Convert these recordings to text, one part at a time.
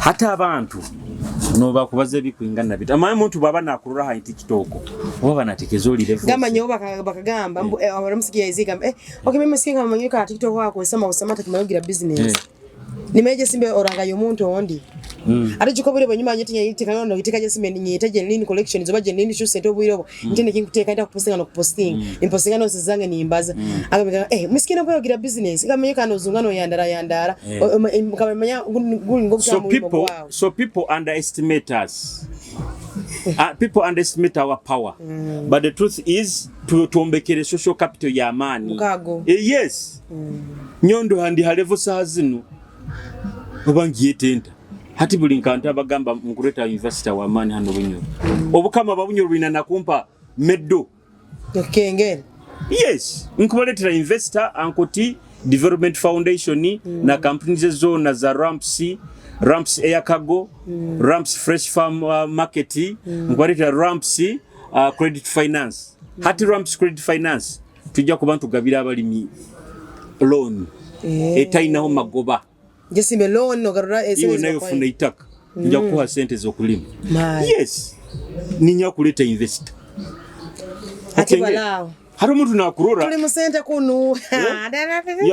hata abantu no bakubaze bikwingana bita amaye muntu baba nakurura ha TikTok oba banatekezo lirefu gamba nyoba bakagamba abaramusikia izika okay mimi sikinga manyuka TikTok wako sema usamata kimayogira business nimeje simbe oranga yomuntu ondi ate chikobere banyuma nyetinya yitika no yitikaje simbe nyiteje lini collection zoba je nini shoot seto bwirobo ntende kinguteka enda kupostinga no kuposting impostinga no sizange nimbaza akabika miskina boyo gira business ikamanyuka no zungano yandara mukamanya guli ngokutama mulibo so people underestimate us people underestimate our power but the truth is tuombekere social capital ya amani yes nyondo handi halevo sazinu obangiye tenda hati buli nkanta bagamba mukureta university wa amani hano bunyo obukama babunyo bina nakumpa meddo kengere yes nkuboletera investor Ankoti Development Foundation na companies zona za Ramps Air Cargo Ramps Fresh Farm Market nkuboletera Ramps Credit Finance hati Ramps Credit Finance tujja kubantu gabira abalimi loan etainaho magoba Jesimbe loan no garura iwe nayo funa itaka njya kuha sente zokulima yes ninya kuleta investor ati balao hari umuntu nakurora tuli mu sente kunu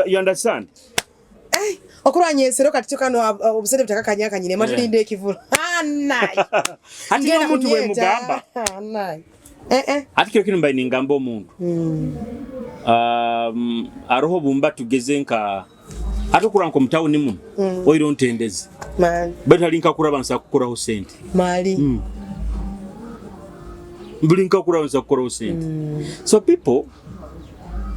you understand okuranye sero kati kano obusente butakakanyaka nyine matulinde ekivulu nai hati no muntu we mugamba nai ati kyo kintu mbaye ningamba omuntu aroho bumba tugeze nka atokura nko mtawuni muno oiro ntendezi man beta linka kuraba nsa kukura ho sente mali mbulinka kuraba nsa kukura ho sente so people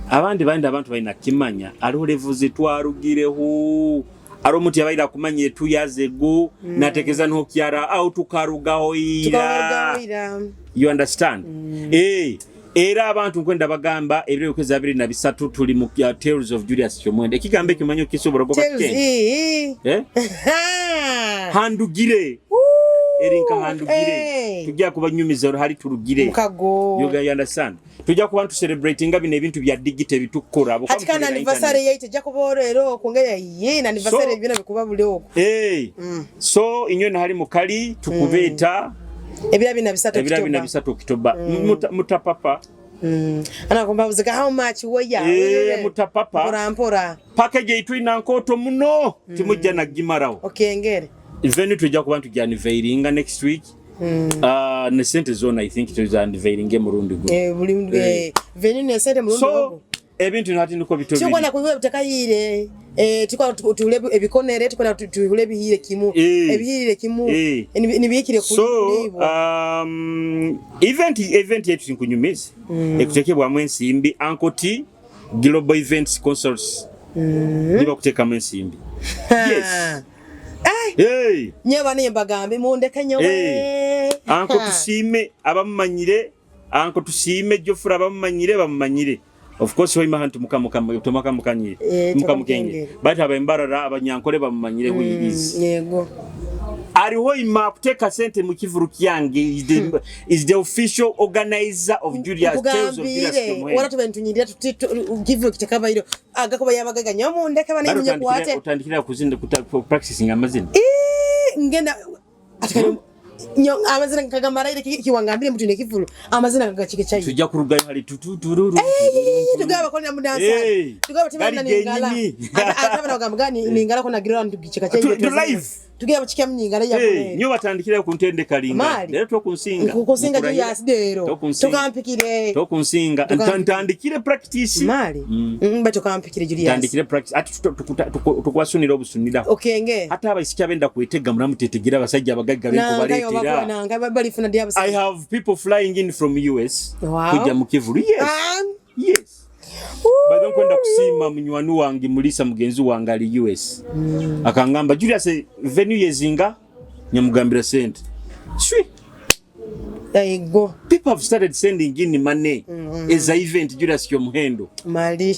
abandi abantu baina kimanya aliho levuze twarugireho aro muti yabaira kumanye 2 years ago natekeza no kyara au tukarugaho ira you understand era abantu kwenda bagamba ebiro kweza 23 tuli mu Tales of Julius Kyomwende kigambe kimanyo kisobora goka handugire erinka handugire tujja kubanyumiza hari turugire you understand tujja kubantu celebrating ngabi nebintu bya digital bitukora abo kati kana anniversary yite jja kuborero kongera ye na anniversary bino bikuba buli oko so inyo na hari mukali tukubeta ebira bina bisatu Oktoba mutapapa anakomba uzika how much woya mutapapa mpora package itu ina nkoto muno timujja na gimarawo okengere even tujja kubantu jya unveiling next week ne center zone I think it is unveiling murundi go buli venue ne center murundi go ebintu nati niko bitobi cyo kwana kuwe butakayire tikwa tulebe ebikonere tukona tulebe hire kimu ebihire kimu nibikire kuri so event yetu nkunyumizi ekutekebwa mwensimbi Ankoti Global Events Consults niba kuteka mwensimbi yes hey nyaba nembagambe mundeka nyowe Ankoti sime abamanyire Ankoti sime jofura abamanyire bamanyire of course hoima hantu mukamukanyire mukamukenge but abembarara abanyankole bamanyire who is yego ari hoima kuteka sente mu kivuru kyange is the official organizer of Julius Tales of Julius Kyomwende wala tubentunyirira kivuru kitakaba iro agakoba yabagaga nyamundeka banenye kwate utandikira kuzinda practicing amazina ngenda atakari amazina kagamara ile kiwangambire mutune kivulu amazina kagachike cyayi tujja kurugayo hali tutururu tugaba kona mudansa tugaba timana ningala atabana bagambagani ningala kona ground gichika cyayi live tugaba chikya mnyingala ya nyo batandikira kuntende kalinga lero tokunsinga kukusinga Julius dero tukampikire tokunsinga ntandikire practice mali bato kampikire Julius tandikire practice ati tukwasunira obusunira okenge hata abasikya benda kwetega muramutetegira abasajja abagagga beko baletira I have people flying in from US kujja mu Kivulu yes Badon kwenda kusima munywanu wangi mulisa mugenzi wange ali US akangamba Julius venue yezinga nyamugambira sente swi go people have started sending in money as a event Julius Kyomwende mali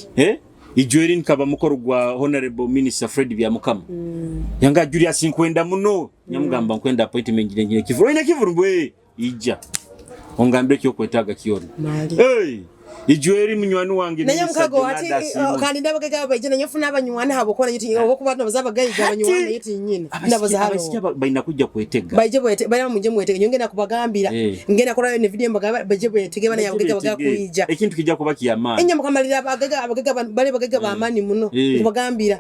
ijoirin kaba mukoro gwa honorable minister Fred Byamukama yanga Julius nkwenda muno nyamugamba nkwenda appointment nyine Kivulu ina Kivulu mbwe ija ongambye cyo kwetaga kiona ijweri munywani wange naye mukago ati kandi ndabagega baje nanyo funa abanywani habo kora yiti okuba no bazabagayiga abanywani yiti nyine ndabaza halo abasikia baina kujja kwetega baje baya muje mwetega nyongena kubagambira ngena kora ne video mbaga baje bwetege bana yabagega baga kuija ekintu kijja kuba kiyamani enya mukamalira abagega bale bagega ba amani muno kubagambira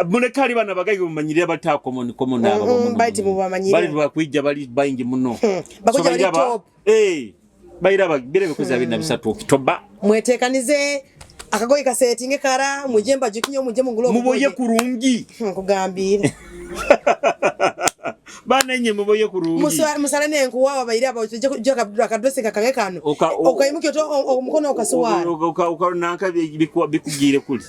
munekali bana bagayiga mumanyire batakomoni komona abo muno baiti mubamanyire bali bakuija bali bayingi muno bakuja bali top bayiraba birebe kuza bina bisatu okitoba mwetekanize akagoyi ka setting kara mujemba jikinyo muje mungulo muboye kurungi kugambira bana nye muboye kurungi musala ne nkuwa bayira abaje akadresse kakange kano okayimuke to omukono okasuwara ukananka bikugire kuli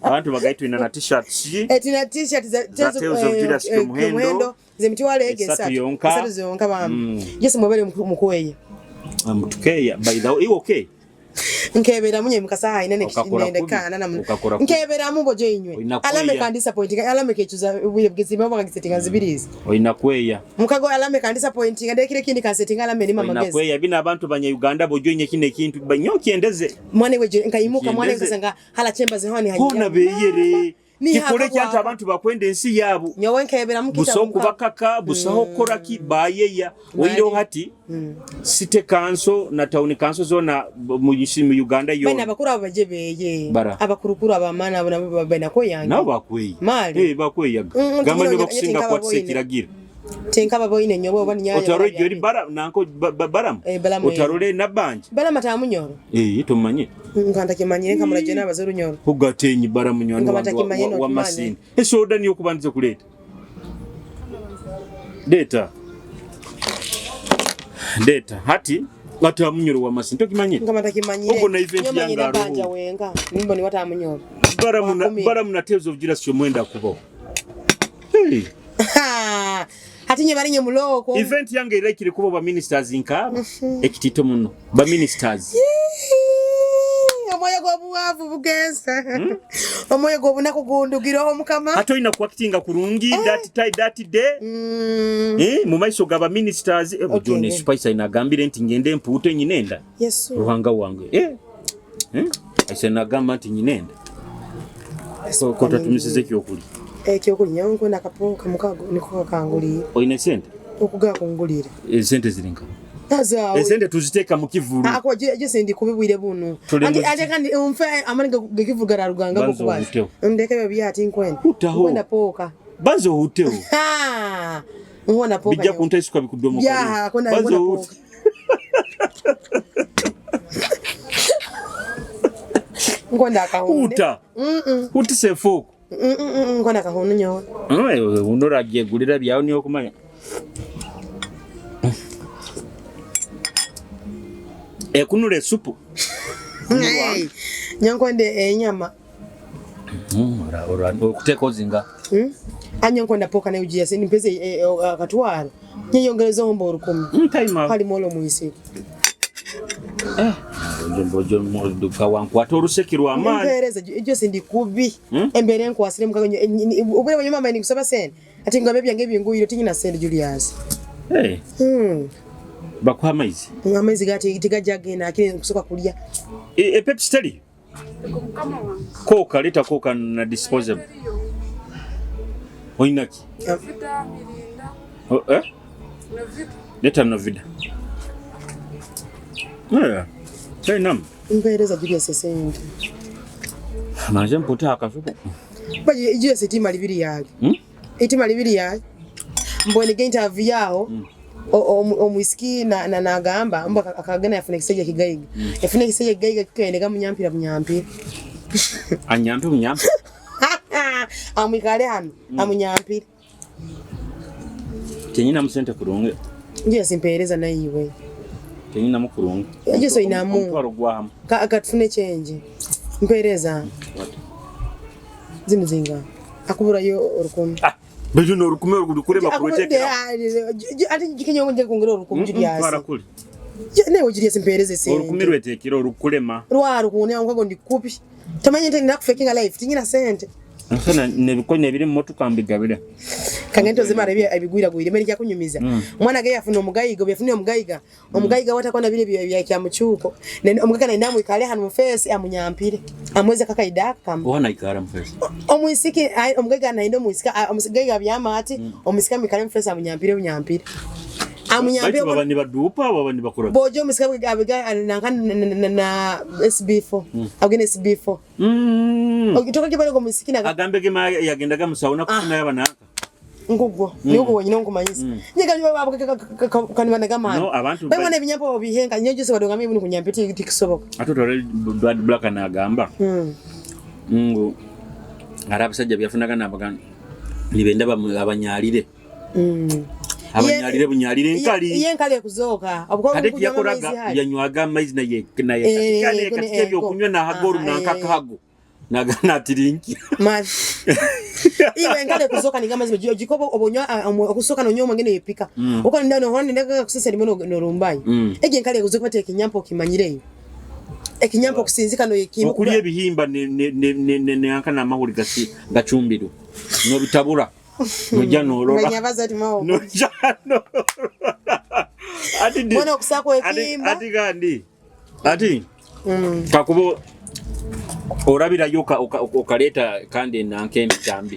abantu bagaitwa ina na t-shirts etina t-shirt za tezo muhendo zemitiwale egesa esatu zonka bam yesi mubere mukweye mutukeya by the way okay nkebera munye mukasa ine ne kana na nkebera muboje inywe alame kandi disappointing alame kechuza ubuye bwizima bwa setting zibirizi oina kweya mukago alame kandi disappointing ade kire kindi ka setting alame ni mama gezi oina kweya bina abantu banya Uganda bojo inye kine kintu banyoki endeze mwane weje nkayimuka mwane nkasanga hala chemba zihoni hajja kona beyere kikole kyata abantu bakwende ensi yabo nyowe nkebera mukita buso kubakaka buso koraki bayeya oyiro hati site kanso na town kanso zona mu Uganda yo bana bakuru abaje beye abakurukuru abamana abo bana ko yange nabo bakweyi bakweyaga gamane bakusinga kwa tsekiragira tenka babo ine nyobo bani nyayo otaro jori bara nanko baram otarole nabanje bala mata munyoro tumanye nkanda kimanyire kamura je nabazuru nyoro kugatenyi bara munywani wa masini esoda niyo kubanze kuleta data hati watu amunyoro wa masini tokimanye ngamata kimanyire uko na event yanga banja wenga nimbo ni watu amunyoro bara muna tales of Jesus mwenda kubo hatinye barinye muloko event yange irekire kubo ba ministers inkaba ekitito muno ba ministers omoyo gobuwavu bugenza omoyo gobuna kugundugira omukama hato ina kwakitinga kurungi that day mu maiso gaba ministers John Spicer inagambire nti ngende mpute nyinenda yesu ruhanga wange aisena gamba nti nyinenda ko tatumisize kyokuli kyokuli nyango nakapoka mukago niko kanguli oine sente okuga kungulira sente zirinka azawe sente tuziteka mu kivuru ako je sendi kubibwire bunu ate kandi umfe amani gekivugara ruganga kubaza ndeke babyati nkwenda kwenda poka banzo huteo ngona poka bijja kunta isuka bikudomo ya kwenda poka ngona kahunde uti sefoko ngona kahunu nyo unoragiye gulira byawo niyo kumanya kunule supu nyankonde enyama ora okuteka ozinga anyankonda poka na ujia seni mpeze akatwara nyongereza ombo 10 time hali molo muisi Bojo duka wangu atorusekirwa amani mpereza ijyo sindi kubi embere nkwasire mukago ubure banyuma mama ni kusaba sen ati ngabe byange byinguyiro tinyina send Julius bakwa amaizi amaizi gati tigajagena akiri kusoka kulya Pepsi teli Coca leta Coca na disposable oinaki leta Novida Chainam mpereza Julius send manje mputa akasupu baje ijyo sitima libiri yali itima libiri yali mbone ge interview yao omwisiki na nagamba mba akagana yafune kiseje kigayiga yafune kiseje kigayiga kikendega munyampira anyampi amwikale hano amunyampira kenyina musente kurunge ngiye simpereza nayiwe kenyina mukurunge ngiye so inamu kwaro gwaham akatfune change mpereza zinizinga akubura yo orukumi bejo no rukume rukureba kuretekera ati gikenyo nje kungiro rukumu Julius para kuli ne Julius mpereze se rukume rwetekero rukurema rwaro kune ngo ndi kupi tamanye nte ndakufekinga life tinyina sente Nsana nebikonya biri mmotuka mbigabire. Kangento zimara ebigwira gwire meri kya kunyumiza. Mwana ge yafuna omugayigo byafunye omugayiga. Omugayiga watakona bile bya kya muchuko. Omugaga na ndamu ikale hanu face amunyampire. Amweze kakaida kama. Wana ikara mu face. Omwisiki omugaga na ndo mwisika omugayiga byamati omusika mikale mu face amunyampire. Amunyampire baba ni badupa baba ni bakora. Bojo omusika abiga na SB4. Agene SB4. Okitoka kibale ko mwisiki na agambe ke yagendaga musauna kufuna yabanaka. Ngugwo niyo wenyine ngumanyisa nyega niba babo kanibana gamana no abantu bamwe binyampo bihenga nyo jose badonga mimi kunyampiti tikisoboka atotore blood black na gamba ngo arabasajja byafunaga nabaga nibenda abanyalire abanyalire bunyalire nkali kuzoka obwo yakoraga yanywaga amaizi naye kale katika byo kunywa na hagoru na nkakahago nagana tirinki man iwe ngale kuzoka ni kama zimejiwa jikobo obonywa okusoka no nyoma ngene yepika uko ndano hone ndaga kusesa limono no rumbai ege ngale kuzoka pate kinyampo kimanyire ekinyampo kusinzika no yekimo okuliye bihimba ne ankana mahuri gachumbiru no bitabura no jano rola nyabaza ati mawo no jano ati mwana kusako ekimba ati gandi ati kakubo orabira yoka okaleta kandi nankembi tambi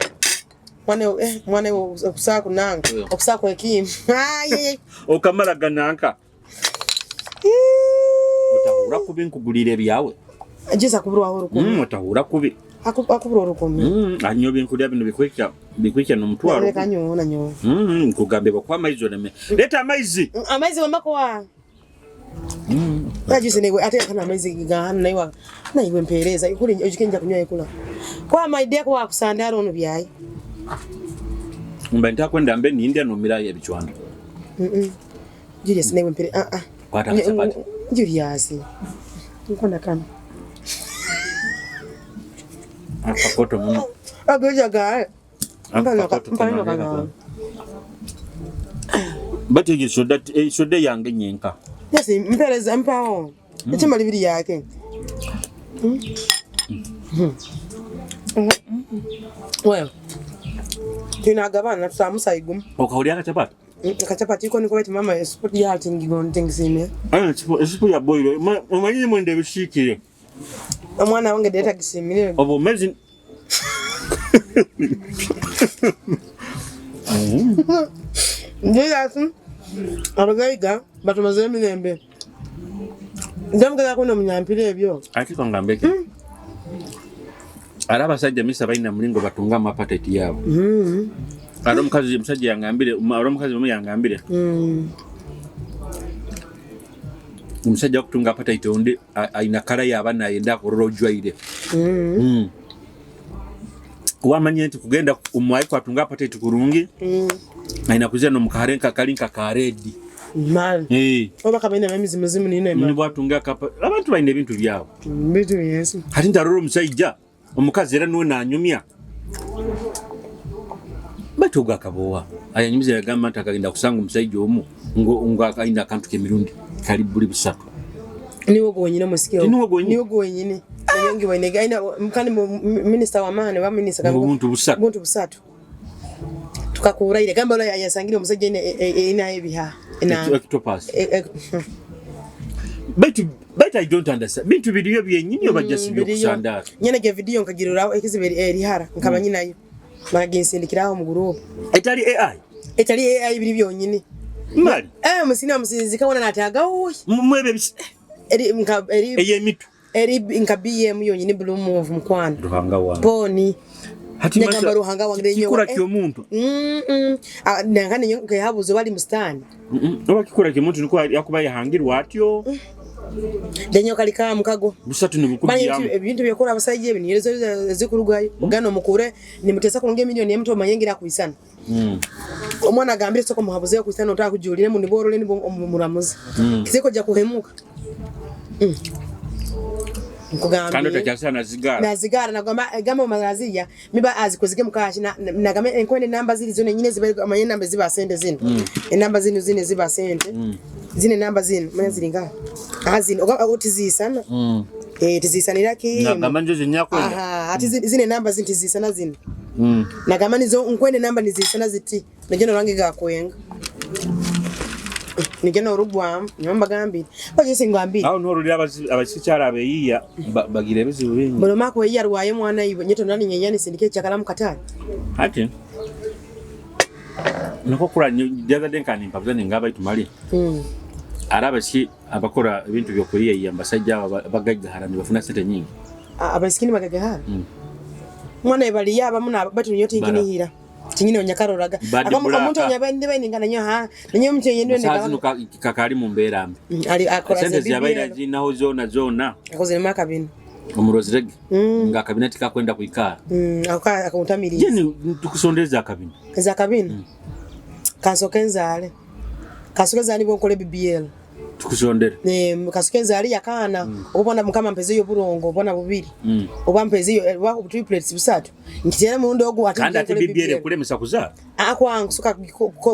mwana okusako nanga okusako ekimba ayi okamala gananka otahura kubi nkugulire byawe ajisa kubirwa horo ko otahura kubi akubirwa horo ko anyo binkulya bino bikwikya no mutwaro reka nyona nyo nkugambe bakwa maizo neme leta amaizi wambako wa ajise newe ate kana amaizi gigana naiwe mpereza ikuli ujikenja kunywa ikula kwa maidea kwa kusandara ono byayi mba ntakwenda mbe ni india no mirayi ebichwanda Julius newe mpere kwata sabati Julius nkonda kana akakoto muno agoja gae mpano kana batege soda yange nyenka yes mpereza mpao echema libiri yake well tinagabana tsamusa igum okawuli akachapati akachapati iko niko bati mama sport ya tingigon tingisime sport ya boilo manyi mwende bishikire mwana wange data gisimire obo mezi ndiyasu abagaiga batumaze minembe ndamgaga kuno munyampire ebyo ati kangambeke araba sajja misa baina mulingo batunga amapateti yabo mukazi musajja yangambire mukazi mama yangambire umusajja okutunga apateti onde aina kala yabana yenda kurojwaire wamanye nti kugenda umwai kwatunga apateti kurungi aina kuzia no mukarenka kalinka karedi mal oba kabene mamizi muzimu nino ni bwatunga kapa abantu baine bintu byabo bitu yesu hati ndaroro musajja omukazi era nuwe nanyumya batuga kabowa ayanyumiza yagamba ntakagenda kusanga omusajja omu ngo akaina akantu kemirundi kali buli busatu niwo gonyine musikio niwo gonyine yongi wainega ina mkani minister wa mane wa minister kango buntu busatu tukakura ile gamba la yasangire omusajja ina ebiha ina octopus but I don't understand bintu bidiyo byenyinyo bajasi byokusandara nyene ge video nkagirura ekiziberi erihara nkabanye nayo magansindikiraho mu group etali AI biri byonyine mali musina musinzi kabona nataga mwebe eri eyemitu eri nkabiye myonyine blue move mkwano ruhanga wa poni hati ngamba ruhanga wange nyo kikura kyo muntu nangane nyo habuzo bali mustani oba kikura kyo muntu niko yakuba yahangirwa atyo denyo kalika mukago busatu ni bukubiyamo ebintu byakora abasajje binirezo zikurugayo ugano mukure ni mutesa konge milioni ya mtu mayengira kuisana omwana agambire soko muhabuze yo kuisana otaka kujulire mu niborole ni muramuzi kiseko ja kuhemuka kando takyasa na zigara nagamba mazazia miba azikozike mukashi nagamba enkwende namba zili zone nyine ziba amanye namba ziba sente zino enamba zino zine ziba sente zine namba zino mwana zilinga azini otizisana tizisanira ki nagamba njo zinyakwenda ati zine namba zinti zisana zino nagamba nizo nkwende namba nizisana ziti najeno rangi gakwenga nigena urubwa nyamba gambi baje ngambiri aho noruri abasicyara abeyiya bagire bizibu bingi bolo mako yiya rwaye mwana yibo nyeto nani nyenyani sindike cyakala mukatani ati nako kura nyaga denkani mpabza ngaba itumali arabasi abakora ibintu byo kuriya yambasajja bagagahara bafuna sente nyingi abasikini bagagahara mwana ebali yaba muna batu nyote nginihira kinyine onyakaroraga abamuntu onyabende bayingana nyo ha nanyo mtu yende ndeka kakali mu mbera mbi ali akora sente yabaira jinaho zona akoze maka bino omurozirege nga kabineti kakwenda kuikara akamutamiri yeni tukusondeza kabine za kabine kasokenzale bokole BBL tukusondera kasokenzale yakana obona mukama mpeze yo burongo obona bubiri oba mpeze yo wako triplets bisatu nkitera mu ndogo atinde kole BBL kule musakuza akwangu suka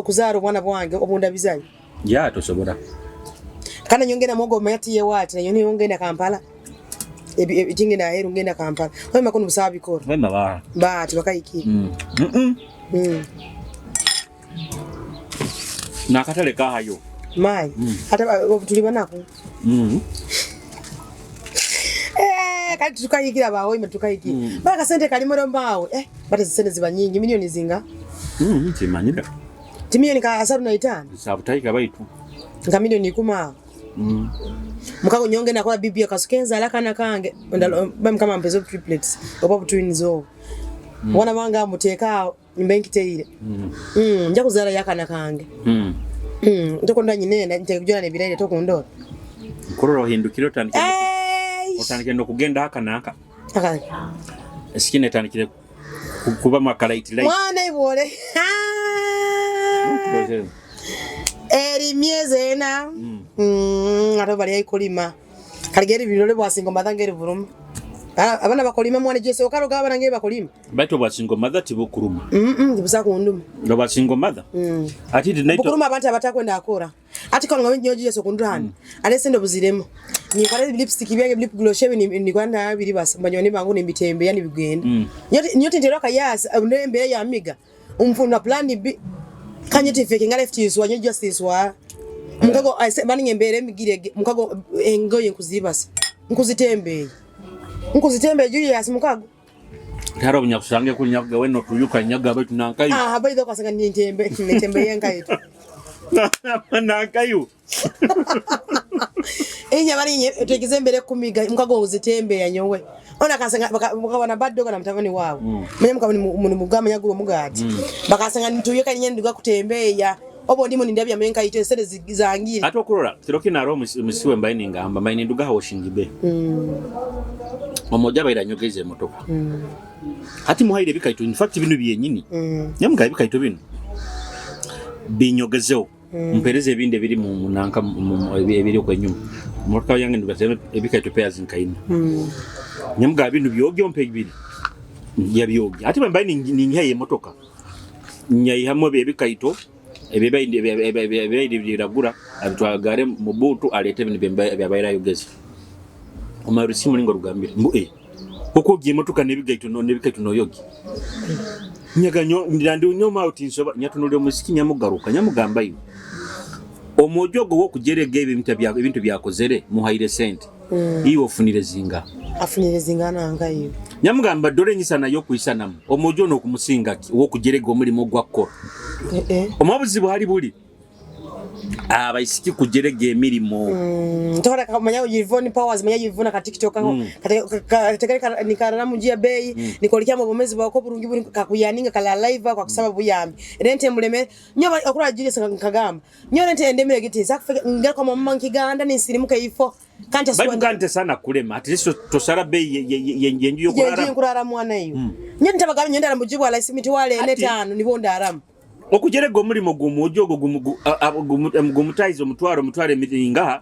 kuzaro bwana bwange obunda bizayi ya tosobora kana nyongena mogo mayati ye wati na yoni yongenda Kampala ebitinge na heru ngenda Kampala wema kono busabi koro wema ba tibakaiki nakatale kahayo mai hata tulibanako kati tukayikira bawo ime tukayiki baka sente kalimoro mbawo bata sente ziba nyingi milioni zinga timanyira timilioni ka asaru na itano sabutaika baitu nga milioni 10 mukago nyonge na kwa bibi akasukenza alaka na kange bam kama mpezo triplets opa twins zo wana wanga muteka imbenki teire nja kuzara yaka na kange ndiko ndanye nene ntekujona ne biraire to kundora kororo hindukiro otandike ndo kugenda haka naka sikine tandikire kuba makalaiti light mwana ibole eri mieze na aro bali ayikolima kaligeri birole bwasingo madangere buruma abana bakolima mwana jese okaro gabana ngebe bakolima baito bwasingo madha tibukuruma ndibusa kunduma ndo bwasingo madha ati dinaito bukuruma abantu abatakwenda akora ati kwa ngawe nyoji jese kundurana alese ndo buziremo ni kwa lipstick byage lip gloss ni kwanda abiri basa mbanyone bangu nimbitembe yani bigenda nyote ndero akayasa ndembe ya amiga umfuna plan B kanyete feke ngale ftis wa justice wa mukago bani ngembere migire mukago engoye nkuzibasa nkuzitembe Julius mukago taro bunyakusange kunyaga weno tuyuka nyaga baitu nankayo bayido kwasanga nitembe yenkayo nankayo enya bari tekizembere kumiga mukago uzitembe yanyowe ona kasanga bakabana baddo kana mtavani wao menya mukabani mugama nyaguro mugati bakasanga nituyuka nyende kutembeya obo ndimo ndabya menka ite sere zangire atokurora kirokina ro musiwe mbaini ngamba mbaini nduga hoshingibe omoja bayira nyogeze motoka hati muhaire bikaito in fact binu byenyini nyamuga bikaito binu binyogezeho mpereze ebinde biri mu munanka ebiri ko nyuma motoka yange nduga ebikaito pairs nkaina nyamuga binu byogyo mpe bibiri yabyogi hati mbaini ninyaye motoka nyayi hamwe bebikaito ebebayinde biragura abitwagare mu butu alete bino byabayira yogeze omarusi mulingo rugambire mbu koko giye motoka nebikaito no yogi nyaganyo ndandi unyoma utinsoba nyatunule musiki nyamugaruka nyamugamba yo omojogo wo kujerege ibintu byakozere muhaire sente iyo ofunire zinga afunire zinga nanga iyo nyamugamba dore nyisana yo kwisanamu omojo no kumusinga wo kujerege omulimo gwakko omabuzi buhari buli abaisiki kujerege emirimo ntora kamanya yivoni powers manya yivona ka TikTok aho katekeka nikarana mujia bei nikolikia mubomezi bako burungi buri kakuyaninga kala live kwa sababu yambi rente muleme nyoba akura jiri nkagamba nyo rente endemere giti sakufika ngera kwa mama nkiganda ni sirimuka ifo kante swanda bajugante sana kulema at least tosara bei yenju yokurara mwana iyo nyo ntabagaba nyenda mujibu ala simiti wale ene 5 nibonda aramu okujerega omulimo gumujogo gumutaizo mutware miringa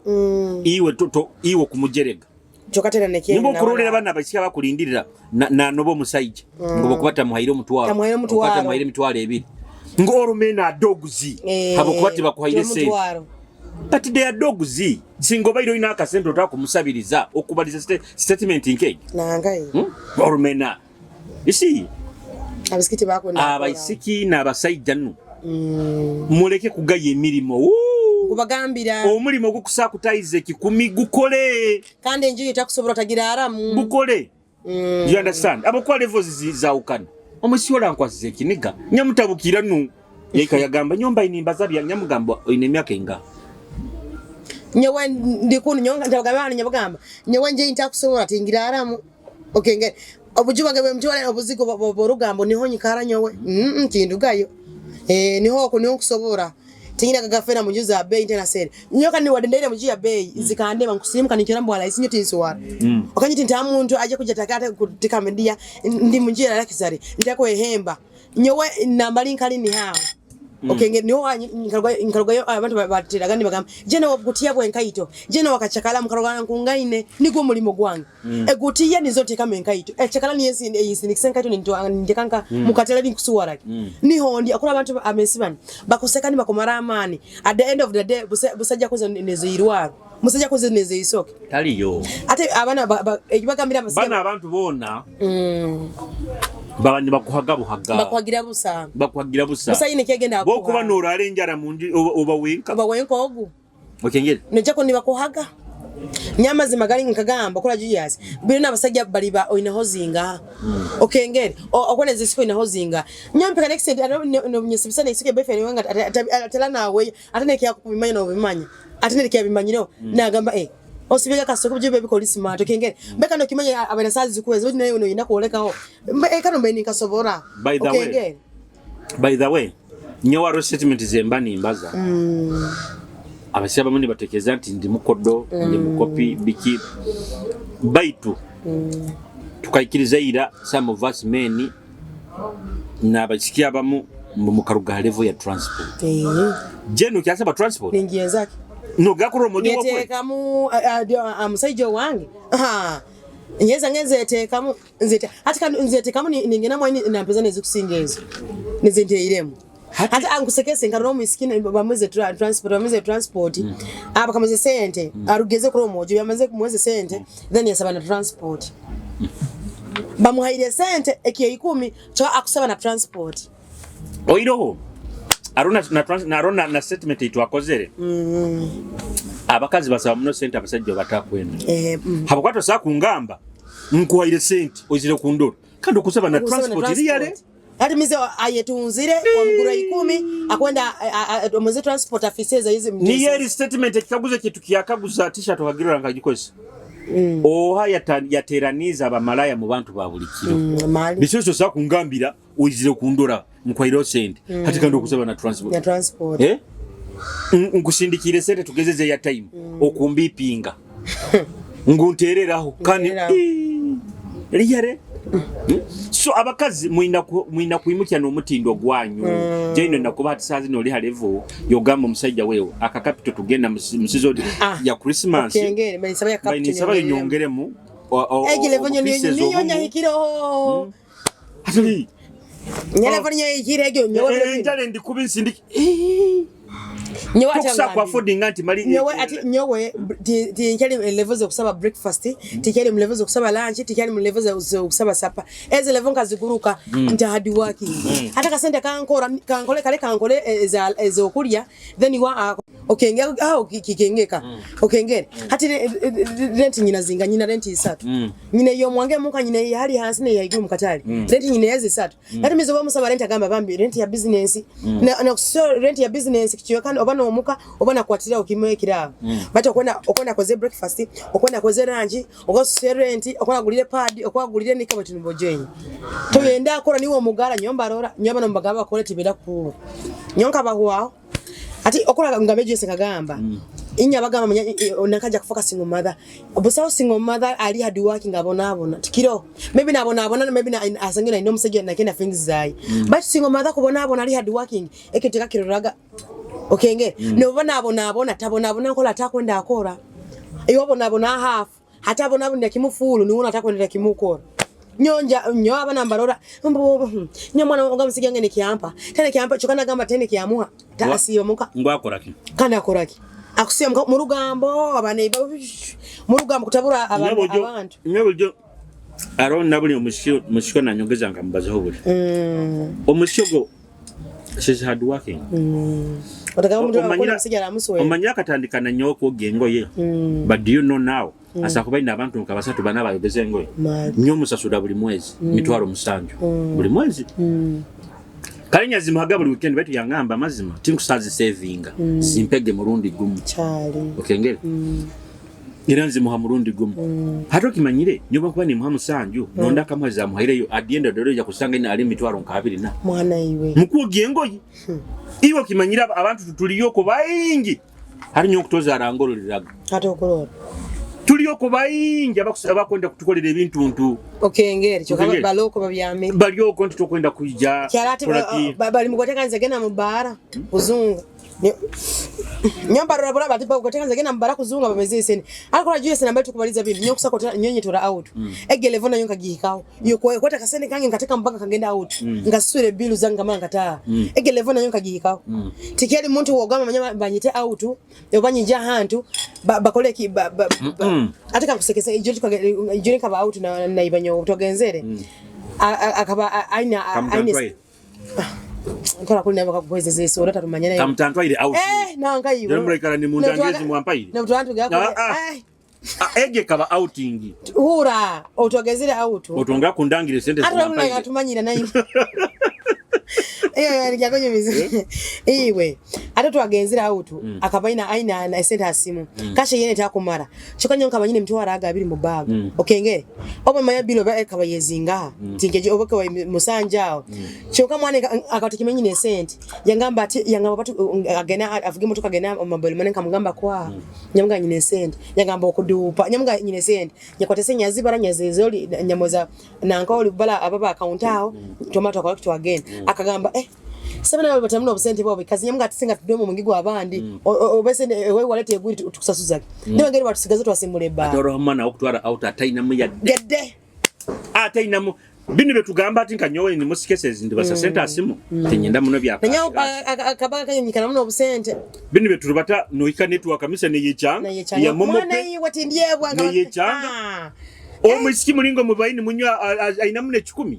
iwe kumujerega chokatera nekye nimbo kurulira bana basika bakulindirira na nobo musaije ngo kubata muhaire mutwaro muhaire mitwaro ebiri ngo orumena doguzi habo kubati bakuhaire se but they are dogs singo bairo ina akasente otakumusabiriza okubaliza statement nke nangai ormena isi abisikiti bako na abaisiki na abasajja nno muleke kugaye emirimo kubagambira omulimo gukusakutaize 10 gukole kandi enjiri itakusobora tagira aramu gukole you understand abakwa levels zizaukana omusiyola nkwasize ekiniga nyamutabukira nno yeka yagamba nyomba inimba zabya nyamugamba ine myaka enga nyewe ndikunu nyonga ndabagamba nyabagamba nyewe nje itakusobora tingira aramu okenge obujuba gabe mjole obuzigo borugambo niho nyikara nyowe kindugayo niho ko niho kusobora tingira kagafera mujuza bei ntena sere nyoka ni wadendere mujia bei zikandema nkusimka nikira mbwala isinyo tinswara okanyiti ntamuntu aje kuja takata kutika media ndi mujira lakisare ndako ehemba nyowe nambali nkali ni hawo okenge niho nkalwa abantu batiraga ni bagamba jena wakutia bwe nkaito jena wakachakala mkalwa nkungaine niko mulimo gwange egutiya nizote kama nkaito chakala ni yesi nikisenkaito nindikanka mukatela binkusuwara niho ndi akura abantu amesibani bakosekani bakomara amani at the end of the day busajja koze nezo irwaro musajja koze nezo isoke taliyo ate abana bagambira basajja bana abantu bona babandi bakuhaga bakwagira busa musa yine kegenda bo kuba norare njara mundi oba wenka ogu okengere nejako ni bakuhaga nyama zimagari nkagamba kula juyas bino abasajja bali ba oina hozinga okengere okone zisiko ina hozinga nyampe ka extend no nyesibisa ne sike befe wenga atela nawe atene kya kubimanya no bimanya atene kya bimanyiro nagamba osibega kasoko byo bebiko smart okengere mbeka no kimanya abana sazi zikuweza nayo no ina kuolekaho kano mbeni kasobora okengere by the way nyowa statement zembani imbaza abashyaba muni batekeza nti ndi mukodo ndi mukopi biki baitu tukayikiriza ira some of us men na basikia bamu mukaruga level ya transport jeno kyasaba transport ningiye zake no gakuro modi wako yetekamu amusaijo wange nyeza ngeze etekamu nzete hatika nzetekamu ningena mwa na mpeza nezikusingezo nizinte iremu hata angusekese ngaro miskini bamweze transport aba kamaze sente arugeze kuri omojo yamaze kumweze sente then yasaba na transport bamuhaire sente ekiye 10 cho akusaba na transport oiroho arona na statement itwakozere abakazi basaba muno sente abasajja batakwenda habakwato sakungamba nkuhaire sente ozire kundoro kandi okusaba na transport liyale hadi mize ayetunzire omugura 10 akwenda omuze transport offices hizi mjezi ni yeri statement ekikaguze kitu kiyakaguza t-shirt okagirira ngagikoze oha yateraniza abamalaya mu bantu babulikiro bishoso sakungambira oyizire kundora mukwairo sente hati kandi okusaba na transport nkushindikire sente tugezeze ya time okumbipinga nguntereraho kandi liyare so abakazi muina kuimukya no mutindo gwanyu jeno nakubati sazi no liha level yogamba musajja wewe aka capital tugenda musizo ya Christmas okengere banisaba ya capital banisaba nyongeremu level nyo nyahikiro hatuli nyelevo nyo yikire egyo nyowe ndale ndikubinsi ndiki nyowe atanga kwa fooding anti mali nyowe ati nyowe tikali levels okusaba breakfast tikali levels okusaba lunch tikali levels okusaba supper eze level nkaziguruka nta hard working hata kasente kankole kale kankole ezo okulya then wa okengera kikengeka okengera hati rent nyina zinga nyina rent 3 nyina yo mwange muka nyina hali hansi ne yayigu mukatali rent nyina yezi 3 hati mizo bamusaba rent agamba bambi rent ya business na rent ya business kichiwe kandi obana omuka obana kwatira okimwe kirabo bato okona koze breakfast okona koze lunch okose rent okona gulire pad okwa nika batini bojenyi to yenda akora niwo omugala nyomba rora nyoba nombagaba akole tibera ku nyonka bahwa ati okola ngameje sekagamba inya bagamba nakaja kufoka single mother obusawo single mother ali hard working abona tikiro maybe nabona maybe asangira ino musege nakenda things zai but single mother kubona ali hard working ekiteka kiroraga okenge no bona tabona kola takwenda akora iyo bona half hata bona kimufulu ni una takwenda kimukora nyo abana mbarora nyo mwana ongamusige ngene kiampa tene kiampa chokana gamba tene kiamua tasiba muka ngwakoraki kana koraki akusiya mu lugambo abaneiba mu lugambo kutabura abantu nyabuljo Aron nabuli omushiko nanyongeza nkambaza hobuli omushiko go she's hard working omanya katandika na nyoko gengo ye but do you know now asakubaina abantu nkabasatu bana bayobeze ngoye nyo musasula buli mwezi mitwaro musanju buli mwezi kalinya zimuhaga buli weekend baitu yangamba mazima tinkusazi saving simpege murundi gumu chali okengere iranzi muhamurundi gumu hato kimanyire nyoba kuba ni muhamusanju nonda kamweza muhaireyo adienda doroja kusanga ina ali mitwaro nkabiri na mwana iwe mukuo gengoyi iwo kimanyira abantu tutuliyoko bayingi hari nyo kutoza arangoro liraga hato okolora tuliyoko bayingi abakwenda kutukolera ebintu ntu okengere cyo kama baloko babyame baliyoko ntitokwenda kujja kyalati bali mugotekanze gena mubara uzunga nyamba rora bati bagotekanze gena mubara kuzunga bamezesene akola juice namba tukubaliza bintu nyo kusakota nyonye tora out egelevona nyonka gihikawo yuko kwata kasene kange ngateka mpaka kagenda out ngasure bilu zanga mangata egelevona nyonka gihikawo tikeli muntu wogama manyama banyite out yobanyija hantu bakole ki ataka kusekesa ijuri kaba out na ibanyo togenzere akaba aina nkora kuli nabaka kuwezeze so rata tumanyana kamtantwaire out nanga yiwe yomre kala ni mundangezi mwampaire na mtu gako ege kaba outing hura otogezere out otonga kundangire sente mwampaire atumanyira nayo yagonye mizi iwe ate twagenzera auto akabaina aina na sente asimu kashe yene takumara chikanya nkabanyine mtwara aga abiri mu bag okengere oba maya bilo ba kabayezinga tingeje obaka wa musanjao choka mwane akatikimenyine sente yangamba ati yangamba batu agena avuge mutuka agena mabelo mane kamugamba kwa nyamga nyine sente yangamba okudupa nyamga nyine sente nyakwatese nyazibara nyazezoli nyamoza nanka oli bala ababa account ao tomato kwa kitu again akagamba Sabana wale batamuna obusente bwo bikazi nyamga atisinga tudomo mungigo abandi obese we walete eguri tukusasuza niwe ngeri batusigaze twasimule ba atoro mana okutwara out ataina mu yadde ataina mu bini betugamba ati nkanyowe ni musikeses ndi basa center asimu tenyenda muno byaka nanyo akabaga kanyikana muno obusente bini betubata no ika network kamisa ne yechanga ya momo pe wati ndiye bwanga ne yechanga omusiki mulingo mubaini munywa aina mune 10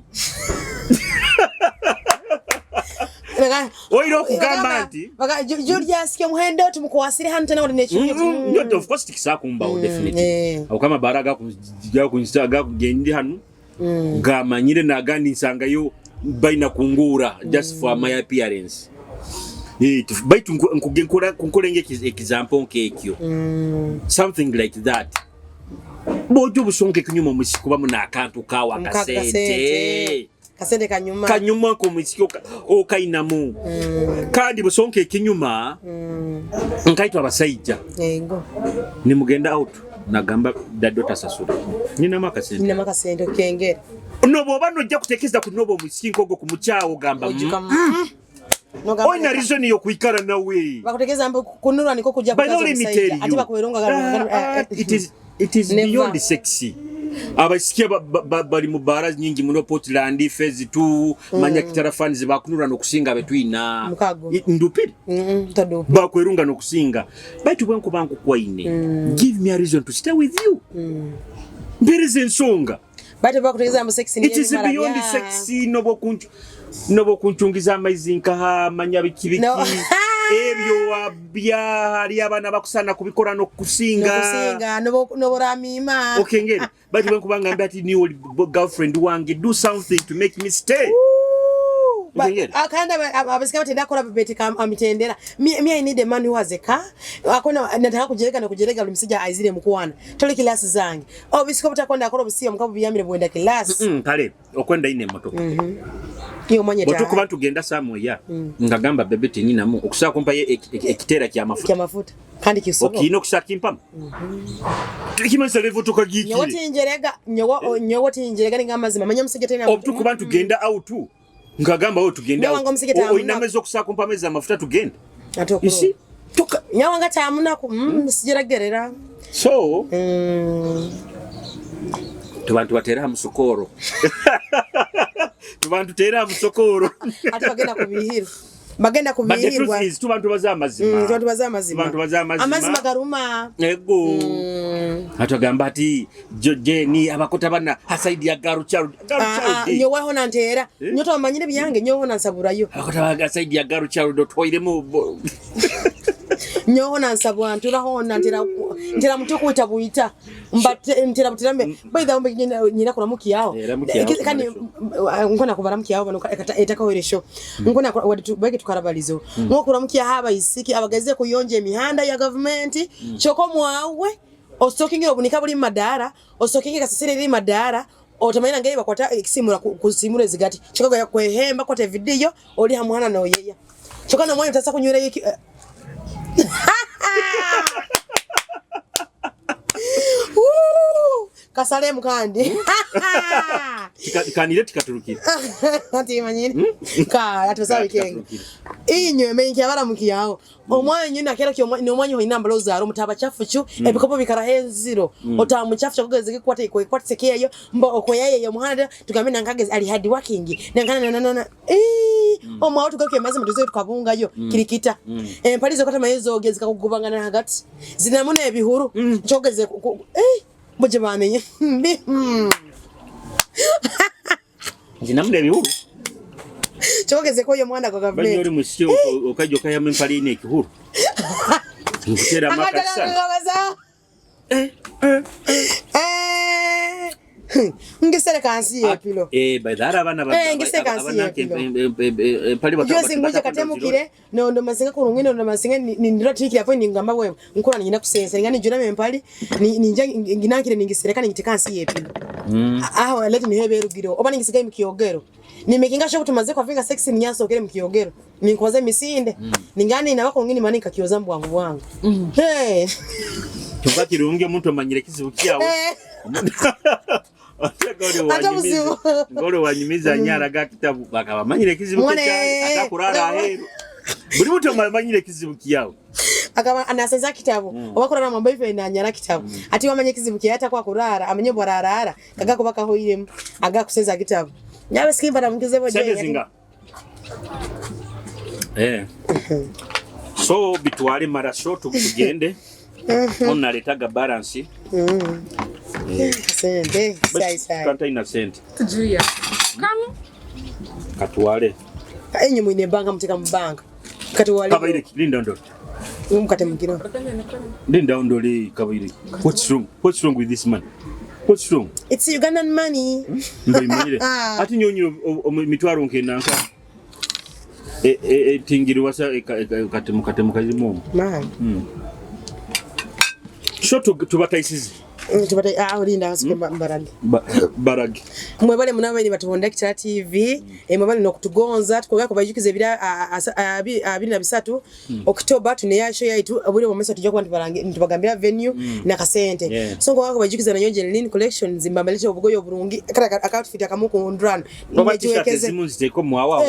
oiro kugamba ati baka Julius ke muhendo tumukwasire hano tena uri nechi of course tikisakumba definitely au kama baraga kujya kunstaga kugendi hano ngamanyire nagandi nsanga yo baina kungura just for my appearance baitu kunkolenge example nkekyo something like that bojo busonke kunyuma musikuba muna akantu kawa kasete kasende kanyuma ko musiko okainamu kandi busonke kinyuma nkaitwa abasaija yego ni mugenda out nagamba dadota sasura nina makasende kengere nobo banojja kutekeza kunobo musiko go kumuchawo gamba oina reason yo kuikara nawe bakutekeza ambo kunura niko kujja kukaza ati bakuberonga it is beyond sexy abasikia bali mubara nyingi muno Portland phase 2 manya kitarafani zibakunura no kusinga betwina ndupiri bakwerunga no kusinga baitu bwanku banku kwaine give me a reason to stay with you mbere nsonga baitu bakutegeza ambo sexy ni it is beyond sexy nobo kunchungiza amazinka ha manya bikibiki ebyo abya ali abana bakusana kubikora no kusinga no ramima okengere bati bankubanga mbati ni girlfriend wange do something to make me stay akanda abasika batenda kola bebeti kam amitendera me I need a man who has a car akona nataka kujereka na kujereka limsija aizire mukwana tole kilasi zange obisika butakonda akora busiya mukabu byamire bwenda kilasi kale okwenda ine motoka iyo manye ta botuko bantu genda samo ya ngagamba bebeti nina mu okusaka kumpa ye ekitera kya mafuta kandi kisobo okino kusaka impam tukimasa levo tukagiki nyowoti injerega ngamazi manya musije tena obutuko bantu genda out ngagamba wo tugenda inamezo kusaka kumpa meza mafuta tugenda isi tuka nyawanga tamuna ku sijiragerera so tubantu batera musokoro tubantu tera musokoro ati bagenda kubihiro bagenda kubihirwa tubantu bazamazima amazima garuma ego atagamba ati ni abakota bana hasaidi ya garucharu nyo waho nantera nyo to manyire byange nyo nansaburayo abakota baga saidi ya garucharu do toiremu nyo nansabwa nturaho nantera ntera mutuko utabuita mbate ntera butambe baida ombe nyina kuna muki yao kandi ngona kubara muki yao bano etaka weresho ngona wadi bage tukarabalizo ngo kura muki haba isiki abagaze kuyonje emihanda ya government choko mwawe osokingira obunika buli madara osokingira kasasire ri madara otamayina ngeye bakwata ekisimura kusimura zigati choko ya kwehemba kote video oli hamwana no yeya choko na mwana tasa kunywera yiki kasale mukandi kanire tikaturukira ati manyini ka atosawe kenga inyo menki abara mukiyaho omwana nyina kera kyo ni omwana ho inamba lozaro mutaba chafuchu ebikopo bikara heziro otamu chafuchu kugeze kwate kwate keyo mbo okoyaye yo muhanda tugamina nkageze ali hard working nangana omwa watu gake maze mutuze tukabunga yo kirikita palizo kata mayezo ogeze kakugubangana hagati zinamuna ebihuru chogeze Boje bamenye. Zinamde ebihuru. Chogeze ko yo mwana kwa government. Banyori musyo okajo kaya mpali ne kihuru. Ngutera makasa. Ngisere kansi yepilo. Baidara abana abana. Ngisere kansi yepilo. Pali bakaba. Yose nguje katemukire no masinga kurungino no masinga ni ndira tiki yapo ni ngamba wewe. Nkura nyina kusensa ngani jura mempali ni nginakire ningisere kana ngiti kansi yepilo. Leti ni hebe rugiro. Oba ningisiga mkiyogero. Nimekinga sho kutumaze kwa finga sexy nyaso kile mkiyogero. Ninkwaze misinde. Ningani na bako ngini manika kiyoza mbwangu wangu. Hey. Tubakirunge muntu amanyire kizibukiyawe. Ngoro wanyimiza nyara ga kitabu bakaba manyire kizibu cyane atakurara hero buri muto manyire kizibu kiyawe akaba anasenza kitabu obakorana mu boyfriend anyara kitabu ati wamanye kizibu kiyata kwa kurara amenye borarara kaga kubaka hoyire aga kusenza kitabu nyabe skimba na mkize boje so bitwale mara short kugende onna letaga balance sente sai kanta ina sente tujuya kanu katwale enye mwine banka mtika mbanga katwale kabaire linda ndo mkate mkino linda ndo li kabaire what's wrong with this man what's wrong it's Ugandan money mbimire ati nyonyo mitwaro nkenanka tingiri wasa kate mukazimo man shoto tubataisizi tubata olinda hasuke baragi mwebale munabeni batubonda Kitara TV mwebale nokutugonza tukoga kubajukize bira 23 October tuneya show yaitu abule momesa tujja kwa ntubagambira venue na kasente so ngo wako bajukiza na nyonje Lin collection zimbambaleche obugoyo burungi kata akatufita kamuko ndran nimejiwekeze zimunzi teko mwawa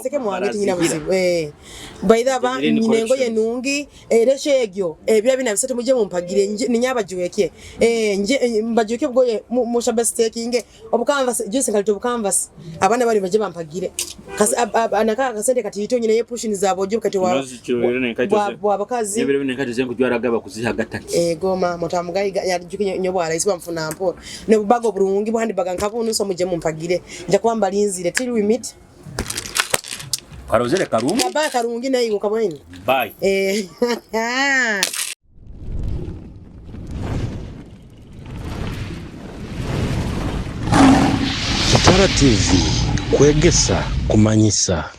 seke mwangeti nyina buzibu baida ba ninengo yenungi reshe egyo bira bina bisatu muje mumpagire ninyabajiweke nje mbajuke bwoye mushaba staking obukanvas jese kalito bukanvas abana bali baje bampagire kasi anaka kasende kati ito nyine yepushini zabo je kati wa abakazi yebere bine kati zengu jwara gaba kuziha gataki goma motamugayi yajuke nyobwara isiba mfuna mpo ne bubago burungi bwandi baga nkabunu so muje mumpagire nja kwamba linzire till we meet karozele karungi baba karungi na iko kabweni bye Kitara TV kwegesa kumanyisa.